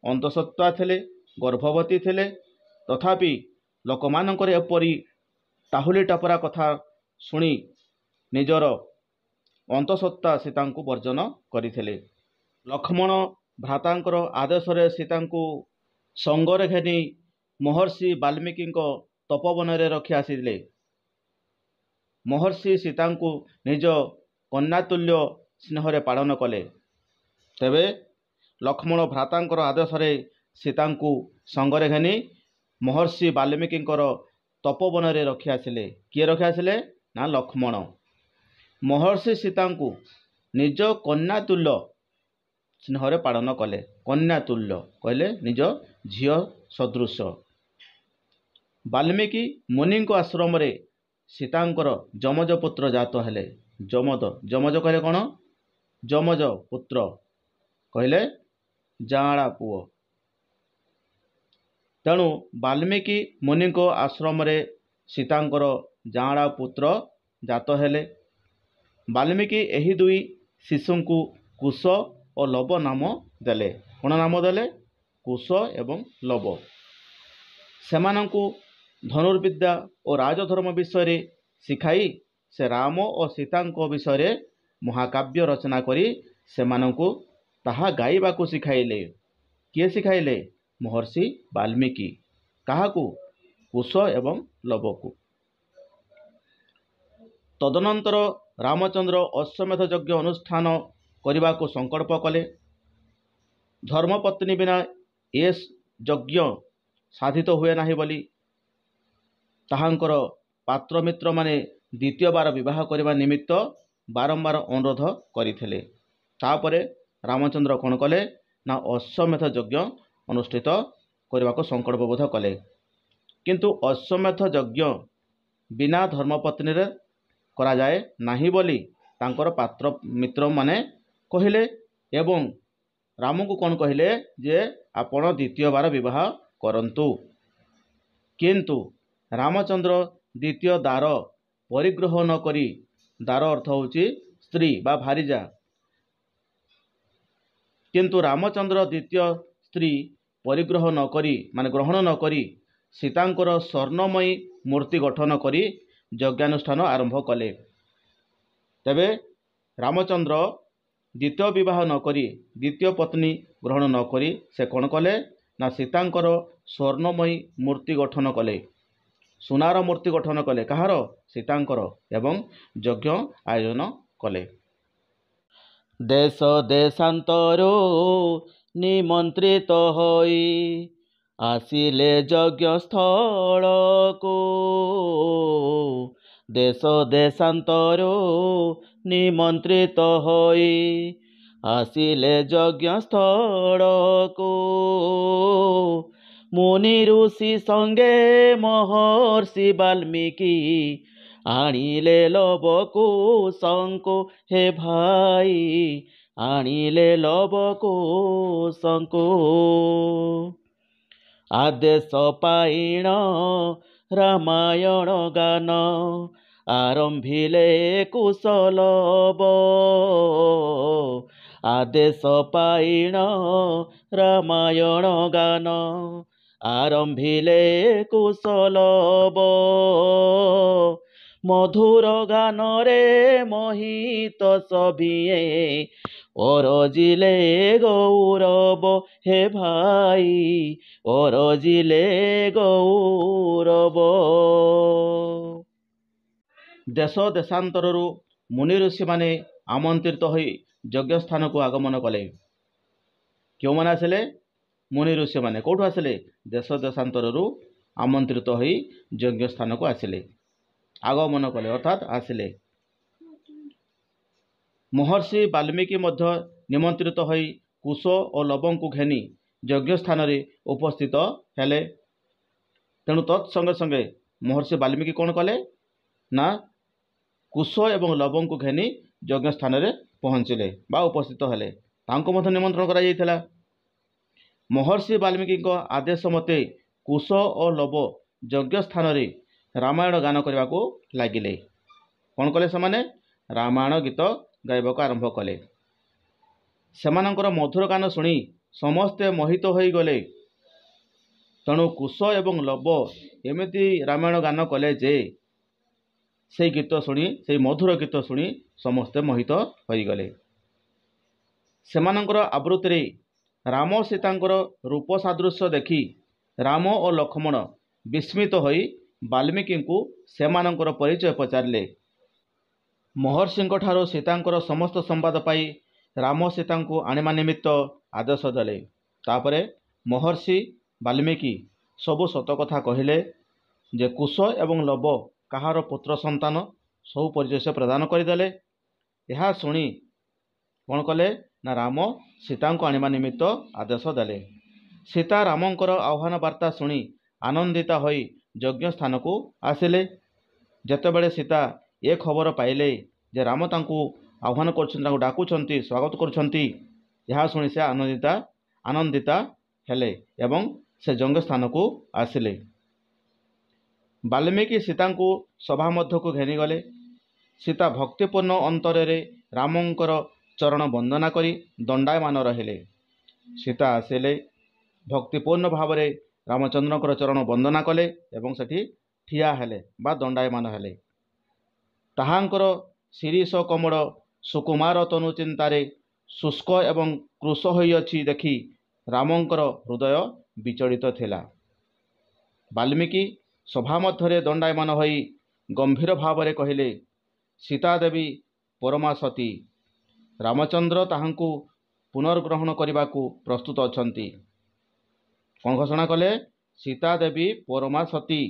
अंतसत्त्वा थिले, गर्भवती थिले। तथापि लोकमानंकर एपरी टाहुली टापरा कथा शुणी निजर अंतसत्त्वा सीता को वर्जन करथिले। लक्ष्मण भ्रातांकर आदेश रे सीता को संगरे घेनी महर्षि वाल्मीकि तपोवन रे रखी आसिले। महर्षि सीता को निज कन्यातुल्य स्नेह पालन कले। तेबे लक्ष्मण भ्रातांकर आदेश रे सीता को संगरे घेनी महर्षि वाल्मीकि तपोवन रे रखी आसिले। किए रखी आसिले ना लक्ष्मण। महर्षि सीता को निज कन्यातुल्य स्नेह पालन कले। कन्यातुल्य कहले निज झियो सदृश। वाल्मीकि मुनि आश्रम रे सीतांकर जमज पुत्र जात हेले। जमज जमज कहले कौन? जमज पुत्र कहले जाड़ा पुओ। तेणु वाल्मीकि मुनि आश्रम रे सीतांकर जाड़ा पुत्र जात हेले। वाल्मीकि एही दुई शिशु को कुश और लव नाम देले। कौन नाम देले? कुश एवं लव। सेमानंकु धनुर्विद्या और राजधर्म विषय शिखाई से राम और सीता विषय महाकाव्य रचना करी सेमानंकु ताहा गाइबाकु शिखाइले। किए शिखाइले? महर्षि वाल्मीकि। काहाकु? कुश एवं लवकु। तदनंतर रामचंद्र अश्वमेध यज्ञ अनुष्ठान करने को संकल्प कले। धर्मपत्नी बिना ए यज्ञ साधित हुए नहीं बोली ताहांकर पात्र मित्र माने द्वितीय बार विवाह करने निमित्त बारंबार अनुरोध करथिले। तापरे रामचंद्र कौन कले ना अश्वमेध यज्ञ अनुष्ठित करने को संकल्पबोध कले। किंतु अश्वमेध यज्ञ बिना धर्मपत्नी रे करा जाए नाही बोली तांकर पात्र मित्र माने कहिले एवं राम को कौन कहिले जे आपण द्वितीय बार विवाह करंतु। किंतु रामचंद्र द्वितीय दार परिग्रह न करी, दार अर्थ होची स्त्री बा भारिजा। किंतु रामचंद्र द्वितीय स्त्री परिग्रह न करी माने ग्रहण न करी सीतांकर स्वर्णमयी मूर्ति गठन करी यज्ञानुष्ठान आरंभ कले। तेबे रामचंद्र द्वितीय विवाह न करी द्वितीय पत्नी ग्रहण न करी से कौन कले ना सीतांकर स्वर्णमयी मूर्ति गठन कले। सुनार मूर्ति गठन कले। कहार? सीतांकर। एवं यज्ञ आयोजन कले। देश देशांतरो निमंत्रित होई ଆସିଲେ ଯଜ୍ଞସ୍ଥଳକୁ ଦେଶ ଦେଶାନ୍ତରୁ ନିମନ୍ତ୍ରିତ ହୋଇ। ଆସିଲେ ଯଜ୍ଞସ୍ଥଳକୁ ମୁନି ଋଷି ସଙ୍ଗେ ମହର୍ଷି ବାଲ୍ମୀକି। ଆଣିଲେ ଲବକୁଶଙ୍କୁ ହେ ଭାଇ, ଆଣିଲେ ଲବକୁଶଙ୍କୁ। ଆଦେଶ ପାଇଣ ରାମାୟଣ ଗାନ, ଆରମ୍ଭିଲେ କୁଶଲବ। ଆଦେଶ ପାଇଣ ରାମାୟଣ ଗାନ, ଆରମ୍ଭିଲେ କୁଶଲବ। ମଧୁର ଗାନରେ ମୋହିତ ସଭିଏ, ଅରଜିଲେ ଗୌରବ ହେ ଭାଇ, ଅରଜିଲେ ଗୌରବ। ଦେଶ ଦେଶାନ୍ତରରୁ ମୁନି ଋଷିମାନେ ଆମନ୍ତ୍ରିତ ହୋଇ ଯଜ୍ଞସ୍ଥାନକୁ ଆଗମନ କଲେ। କେଉଁମାନେ ଆସିଲେ? ମୁନି ଋଷିମାନେ। କେଉଁଠୁ ଆସିଲେ? ଦେଶ ଦେଶାନ୍ତରରୁ ଆମନ୍ତ୍ରିତ ହୋଇ ଯଜ୍ଞସ୍ଥାନକୁ ଆସିଲେ, ଆଗମନ କଲେ ଅର୍ଥାତ୍ ଆସିଲେ। ମହର୍ଷି ବାଲ୍ମୀକି ମଧ୍ୟ ନିମନ୍ତ୍ରିତ ହୋଇ କୁଶ ଓ ଲବଙ୍କୁ ଘେନି ଯଜ୍ଞସ୍ଥାନରେ ଉପସ୍ଥିତ ହେଲେ। ତେଣୁ ତତ୍ ସଙ୍ଗେ ସଙ୍ଗେ ମହର୍ଷି ବାଲ୍ମୀକି କ'ଣ କଲେ ନା କୁଶ ଏବଂ ଲବଙ୍କୁ ଘେନି ଯଜ୍ଞସ୍ଥାନରେ ପହଞ୍ଚିଲେ ବା ଉପସ୍ଥିତ ହେଲେ। ତାଙ୍କୁ ମଧ୍ୟ ନିମନ୍ତ୍ରଣ କରାଯାଇଥିଲା। ମହର୍ଷି ବାଲ୍ମୀକିଙ୍କ ଆଦେଶ ମତେ କୁଶ ଓ ଲବ ଯଜ୍ଞସ୍ଥାନରେ ରାମାୟଣ ଗାନ କରିବାକୁ ଲାଗିଲେ। କ'ଣ କଲେ ସେମାନେ? ରାମାୟଣ ଗୀତ ଗାଇବାକୁ ଆରମ୍ଭ କଲେ। ସେମାନଙ୍କର ମଧୁର ଗାନ ଶୁଣି ସମସ୍ତେ ମୋହିତ ହୋଇଗଲେ। ତେଣୁ କୁଶ ଏବଂ ଲବ ଏମିତି ରାମାୟଣ ଗାନ କଲେ ଯେ ସେଇ ଗୀତ ଶୁଣି, ସେଇ ମଧୁର ଗୀତ ଶୁଣି ସମସ୍ତେ ମୋହିତ ହୋଇଗଲେ। ସେମାନଙ୍କର ଆବୃତ୍ତିରେ ରାମ ସୀତାଙ୍କର ରୂପ ସାଦୃଶ୍ୟ ଦେଖି ରାମ ଓ ଲକ୍ଷ୍ମଣ ବିସ୍ମିତ ହୋଇ ବାଲ୍ମୀକିଙ୍କୁ ସେମାନଙ୍କର ପରିଚୟ ପଚାରିଲେ। ମହର୍ଷିଙ୍କ ଠାରୁ ସୀତାଙ୍କର ସମସ୍ତ ସମ୍ବାଦ ପାଇ ରାମ ସୀତାଙ୍କୁ ଆଣିବା ନିମିତ୍ତ ଆଦେଶ ଦେଲେ। ତାପରେ ମହର୍ଷି ବାଲ୍ମୀକି ସବୁ ସତ କଥା କହିଲେ ଯେ କୁଶ ଏବଂ ଲବ କାହାର ପୁତ୍ର ସନ୍ତାନ, ସବୁ ପରିଚୟ ପ୍ରଦାନ କରିଦେଲେ। ଏହା ଶୁଣି କ'ଣ କଲେ ନା ରାମ ସୀତାଙ୍କୁ ଆଣିବା ନିମିତ୍ତ ଆଦେଶ ଦେଲେ। ସୀତା ରାମଙ୍କର ଆହ୍ୱାନ ବାର୍ତ୍ତା ଶୁଣି ଆନନ୍ଦିତା ହୋଇ ଯଜ୍ଞସ୍ଥାନକୁ ଆସିଲେ। ଯେତେବେଳେ ସୀତା ଏ ଖବର ପାଇଲେ ଯେ ରାମ ତାଙ୍କୁ ଆହ୍ୱାନ କରୁଛନ୍ତି, ତାଙ୍କୁ ଡାକୁଛନ୍ତି, ସ୍ୱାଗତ କରୁଛନ୍ତି, ଏହା ଶୁଣି ସେ ଆନନ୍ଦିତା ହେଲେ ଏବଂ ସେ ଯଜ୍ଞସ୍ଥାନକୁ ଆସିଲେ। ବାଲ୍ମୀକି ସୀତାଙ୍କୁ ସଭା ମଧ୍ୟକୁ ଘେନିଗଲେ। ସୀତା ଭକ୍ତିପୂର୍ଣ୍ଣ ଅନ୍ତରରେ ରାମଙ୍କର ଚରଣ ବନ୍ଦନା କରି ଦଣ୍ଡାୟମାନ ରହିଲେ। ସୀତା ଆସିଲେ, ଭକ୍ତିପୂର୍ଣ୍ଣ ଭାବରେ ରାମଚନ୍ଦ୍ରଙ୍କର ଚରଣ ବନ୍ଦନା କଲେ ଏବଂ ସେଠି ଠିଆ ହେଲେ ବା ଦଣ୍ଡାୟମାନ ହେଲେ। ତାହାଙ୍କର ଶିରୀଷ କୋମଳ ସୁକୁମାର ତନୁ ଚିନ୍ତାରେ ଶୁଷ୍କ ଏବଂ କୃଶ ହୋଇଅଛି ଦେଖି ରାମଙ୍କର ହୃଦୟ ବିଚଳିତ ଥିଲା। ବାଲ୍ମୀକି ସଭା ମଧ୍ୟରେ ଦଣ୍ଡାୟମାନ ହୋଇ ଗମ୍ଭୀର ଭାବରେ କହିଲେ, ସୀତା ଦେବୀ ପରମା ସତୀ, ରାମଚନ୍ଦ୍ର ତାହାଙ୍କୁ ପୁନର୍ଗ୍ରହଣ କରିବାକୁ ପ୍ରସ୍ତୁତ ଅଛନ୍ତି। କ'ଣ ଘୋଷଣା କଲେ? ସୀତା ଦେବୀ ପରମା ସତୀ,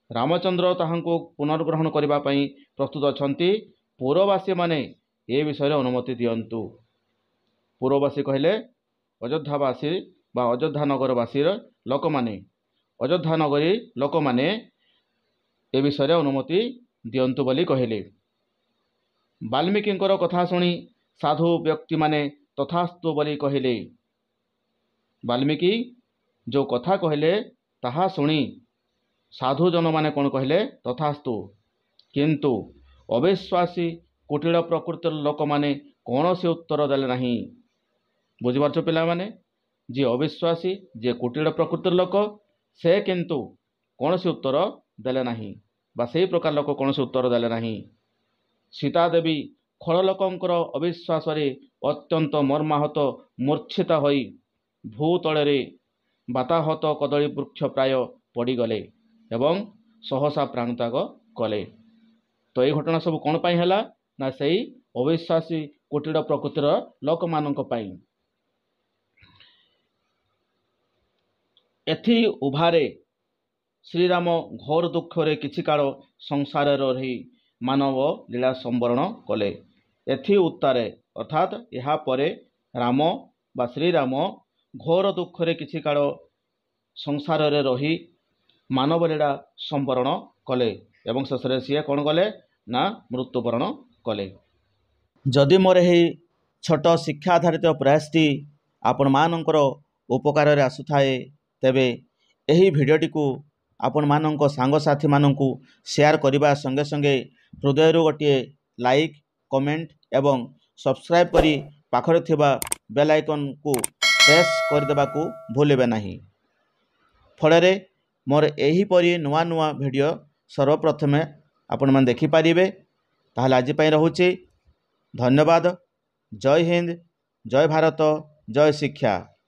ରାମଚନ୍ଦ୍ର ତାହାଙ୍କୁ ପୁନର୍ଗ୍ରହଣ କରିବା ପାଇଁ ପ୍ରସ୍ତୁତ ଅଛନ୍ତି। ପୁରବାସୀମାନେ ଏ ବିଷୟରେ ଅନୁମତି ଦିଅନ୍ତୁ। ପୁରବାସୀ କହିଲେ ଅଯୋଧ୍ୟାବାସୀ ବା ଅଯୋଧ୍ୟା ନଗରବାସୀର ଲୋକମାନେ, ଅଯୋଧ୍ୟା ନଗରୀ ଲୋକମାନେ ଏ ବିଷୟରେ ଅନୁମତି ଦିଅନ୍ତୁ ବୋଲି କହିଲେ। ବାଲ୍ମୀକିଙ୍କର କଥା ଶୁଣି ସାଧୁ ବ୍ୟକ୍ତିମାନେ ତଥାସ୍ତୁ ବୋଲି କହିଲେ। ବାଲ୍ମୀକି ଯେଉଁ କଥା କହିଲେ ତାହା ଶୁଣି ସାଧୁଜନମାନେ କ'ଣ କହିଲେ? ତଥାସ୍ତୁ। କିନ୍ତୁ ଅବିଶ୍ୱାସୀ କୁଟିଳ ପ୍ରକୃତିର ଲୋକମାନେ କୌଣସି ଉତ୍ତର ଦେଲେ ନାହିଁ। ବୁଝିପାରୁଛ ପିଲାମାନେ? ଯିଏ ଅବିଶ୍ୱାସୀ, ଯିଏ କୁଟିଳ ପ୍ରକୃତିର ଲୋକ, ସେ କିନ୍ତୁ କୌଣସି ଉତ୍ତର ଦେଲେ ନାହିଁ ବା ସେହି ପ୍ରକାର ଲୋକ କୌଣସି ଉତ୍ତର ଦେଲେ ନାହିଁ। ସୀତା ଦେବୀ ଖଳ ଲୋକଙ୍କର ଅବିଶ୍ୱାସରେ ଅତ୍ୟନ୍ତ ମର୍ମାହତ ମୂର୍ଚ୍ଛିତା ହୋଇ ଭୂତଳରେ ବାତାହତ କଦଳୀ ବୃକ୍ଷ ପ୍ରାୟ ପଡ଼ିଗଲେ ଏବଂ ସହସା ପ୍ରାଣତ୍ୟାଗ କଲେ। ତ ଏହି ଘଟଣା ସବୁ କ'ଣ ପାଇଁ ହେଲା ନା ସେଇ ଅବିଶ୍ୱାସୀ କୁଟିଳ ପ୍ରକୃତିର ଲୋକମାନଙ୍କ ପାଇଁ। ଏଥି ଉଭାରେ ଶ୍ରୀରାମ ଘୋର ଦୁଃଖରେ କିଛି କାଳ ସଂସାରରେ ରହି ମାନବ ଲୀଳା ସମ୍ବରଣ କଲେ। ଏଥି ଉତ୍ତାରେ ଅର୍ଥାତ୍ ଏହାପରେ ରାମ ବା ଶ୍ରୀରାମ ଘୋର ଦୁଃଖରେ କିଛି କାଳ ସଂସାରରେ ରହି ମାନବ ଲୀଳା ସମ୍ବରଣ କଲେ ଏବଂ ଶେଷରେ ସିଏ କ'ଣ କଲେ ନା ମୃତ୍ୟୁବରଣ କଲେ। ଯଦି ମୋର ଏହି ଛୋଟ ଶିକ୍ଷା ଆଧାରିତ ପ୍ରୟାସଟି ଆପଣମାନଙ୍କର ଉପକାରରେ ଆସୁଥାଏ ତେବେ ଏହି ଭିଡ଼ିଓଟିକୁ ଆପଣମାନଙ୍କ ସାଙ୍ଗସାଥିମାନଙ୍କୁ ସେୟାର କରିବା ସଙ୍ଗେ ସଙ୍ଗେ ହୃଦୟରୁ ଗୋଟିଏ ଲାଇକ୍, କମେଣ୍ଟ ଏବଂ ସବସ୍କ୍ରାଇବ୍ କରି ପାଖରେ ଥିବା ବେଲ୍ ଆଇକନ୍କୁ ପ୍ରେସ୍ କରିଦେବାକୁ ଭୁଲିବେ ନାହିଁ। ଫଳରେ ମୋର ଏହିପରି ନୂଆ ନୂଆ ଭିଡ଼ିଓ ସର୍ବପ୍ରଥମେ ଆପଣମାନେ ଦେଖିପାରିବେ। ତାହେଲେ ଆଜି ପାଇଁ ରହୁଛି। ଧନ୍ୟବାଦ। ଜୟ ହିନ୍ଦ, ଜୟ ଭାରତ, ଜୟ ଶିକ୍ଷା।